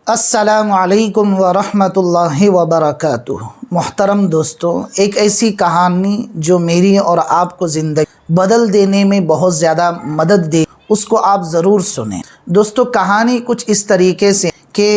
السلام علیکم ورحمۃ اللہ وبرکاتہ۔ محترم دوستو، ایک ایسی کہانی جو میری اور آپ کو زندگی بدل دینے میں بہت زیادہ مدد دے، اس کو آپ ضرور سنیں۔ دوستو، کہانی کچھ اس طریقے سے کہ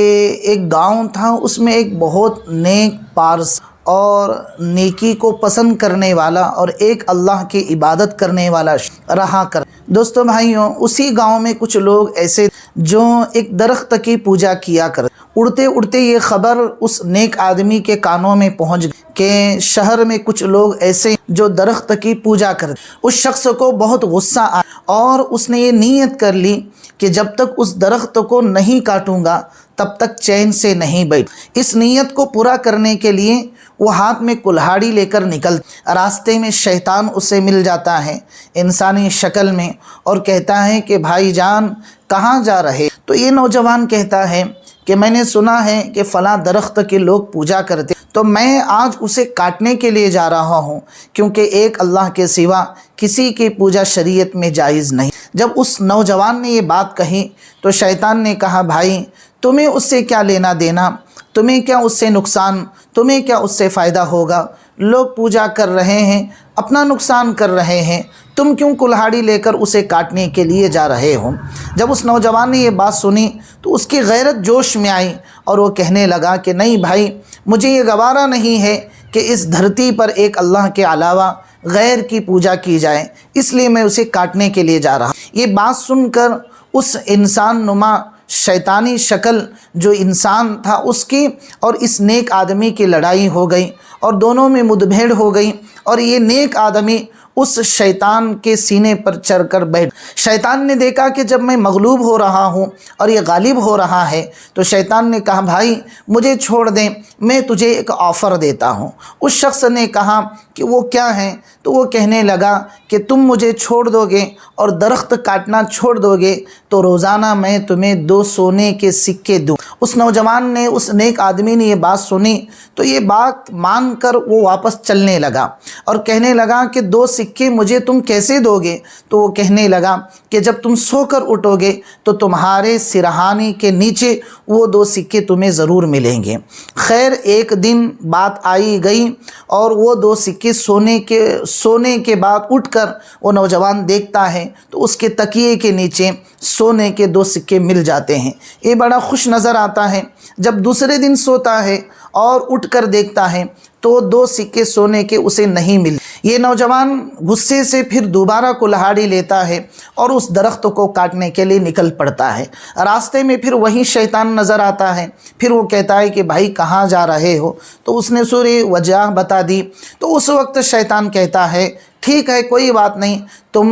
ایک گاؤں تھا، اس میں ایک بہت نیک پارس اور نیکی کو پسند کرنے والا اور ایک اللہ کی عبادت کرنے والا رہا کر۔ دوستو بھائیوں، اسی گاؤں میں کچھ لوگ ایسے جو ایک درخت کی پوجا کیا کرتے۔ اڑتے اڑتے یہ خبر اس نیک آدمی کے کانوں میں پہنچ گئی کہ شہر میں کچھ لوگ ایسے جو درخت کی پوجا کرتے۔ اس شخص کو بہت غصہ آیا اور اس نے یہ نیت کر لی کہ جب تک اس درخت کو نہیں کاٹوں گا تب تک چین سے نہیں بیٹھ۔ اس نیت کو پورا کرنے کے لیے وہ ہاتھ میں کلہاڑی لے کر نکلتا۔ راستے میں شیطان اسے مل جاتا ہے انسانی شکل میں اور کہتا ہے کہ بھائی جان کہاں جا رہے؟ تو یہ نوجوان کہتا ہے کہ میں نے سنا ہے کہ فلاں درخت کے لوگ پوجا کرتے، تو میں آج اسے کاٹنے کے لیے جا رہا ہوں، کیونکہ ایک اللہ کے سوا کسی کی پوجا شریعت میں جائز نہیں۔ جب اس نوجوان نے یہ بات کہی تو شیطان نے کہا، بھائی تمہیں اس سے کیا لینا دینا؟ تمہیں کیا اس سے نقصان؟ تمہیں کیا اس سے فائدہ ہوگا؟ لوگ پوجا کر رہے ہیں، اپنا نقصان کر رہے ہیں، تم کیوں کلہاڑی لے کر اسے کاٹنے کے لیے جا رہے ہو؟ جب اس نوجوان نے یہ بات سنی تو اس کی غیرت جوش میں آئی اور وہ کہنے لگا کہ نہیں بھائی، مجھے یہ گوارا نہیں ہے کہ اس دھرتی پر ایک اللہ کے علاوہ غیر کی پوجا کی جائے، اس لیے میں اسے کاٹنے کے لیے جا رہا ہوں۔ یہ بات سن کر اس انسان نما شیطانی شکل جو انسان تھا اس کی اور اس نیک آدمی کی لڑائی ہو گئی اور دونوں میں مدبھیڑ ہو گئی، اور یہ نیک آدمی اس شیطان کے سینے پر چڑھ کر بیٹھ۔ شیطان نے دیکھا کہ جب میں مغلوب ہو رہا ہوں اور یہ غالب ہو رہا ہے تو شیطان نے کہا، بھائی مجھے چھوڑ دیں، میں تجھے ایک آفر دیتا ہوں۔ اس شخص نے کہا کہ وہ کیا ہے؟ تو وہ کہنے لگا کہ تم مجھے چھوڑ دو گے اور درخت کاٹنا چھوڑ دو گے تو روزانہ میں تمہیں 2 سونے کے سکے دوں۔ اس نوجوان نے، اس نیک آدمی نے یہ بات سنی تو یہ بات مان کر وہ واپس چلنے لگا اور کہنے لگا کہ 2 سکے مجھے تم کیسے دو گے؟ تو وہ کہنے لگا کہ جب تم سو کر اٹھو گے تو تمہارے سرہانے کے نیچے وہ 2 سکے تمہیں ضرور ملیں گے۔ خیر، ایک دن بات آئی گئی اور وہ 2 سکے سونے کے بعد اٹھ کر وہ نوجوان دیکھتا ہے تو اس کے تکیے کے نیچے سونے کے 2 سکے مل جاتے ہیں۔ یہ بڑا خوش نظر آتا ہے۔ جب دوسرے دن سوتا ہے اور اٹھ کر دیکھتا ہے تو 2 سکے سونے کے اسے نہیں ملے۔ یہ نوجوان غصے سے پھر دوبارہ کلہاڑی لیتا ہے اور اس درخت کو کاٹنے کے لیے نکل پڑتا ہے۔ راستے میں پھر وہی شیطان نظر آتا ہے، پھر وہ کہتا ہے کہ بھائی کہاں جا رہے ہو؟ تو اس نے سوری وجہ بتا دی۔ تو اس وقت شیطان کہتا ہے، ٹھیک ہے کوئی بات نہیں، تم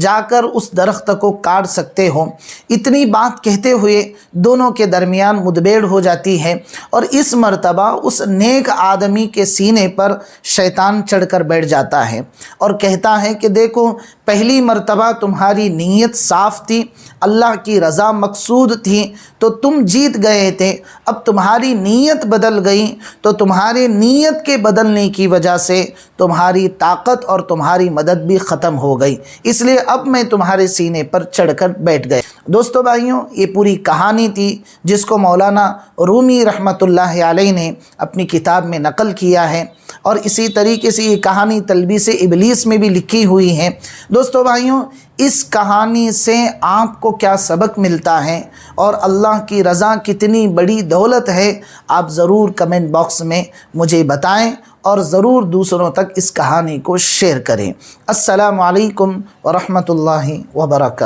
جا کر اس درخت کو کاٹ سکتے ہو۔ اتنی بات کہتے ہوئے دونوں کے درمیان مدبھیڑ ہو جاتی ہے اور اس مرتبہ اس نیک آدمی کے سینے پر شیطان چڑھ کر بیٹھ جاتا ہے اور کہتا ہے کہ دیکھو، پہلی مرتبہ تمہاری نیت صاف تھی، اللہ کی رضا مقصود تھی تو تم جیت گئے تھے، اب تمہاری نیت بدل گئی تو تمہاری نیت کے بدلنے کی وجہ سے تمہاری طاقت اور تمہاری مدد بھی ختم ہو گئی، اس لیے اب میں تمہارے سینے پر چڑھ کر بیٹھ گئے۔ دوستو بھائیوں، یہ پوری کہانی تھی جس کو مولانا رومی رحمۃ اللہ علیہ نے اپنی کتاب میں نقل کیا ہے، اور اسی طریقے سے یہ کہانی تلبیس ابلیس میں بھی لکھی ہوئی ہے۔ دوستو بھائیوں، اس کہانی سے آپ کو کیا سبق ملتا ہے اور اللہ کی رضا کتنی بڑی دولت ہے، آپ ضرور کمنٹ باکس میں مجھے بتائیں اور ضرور دوسروں تک اس کہانی کو شیئر کریں۔ السلام علیکم ورحمۃ اللہ وبرکاتہ۔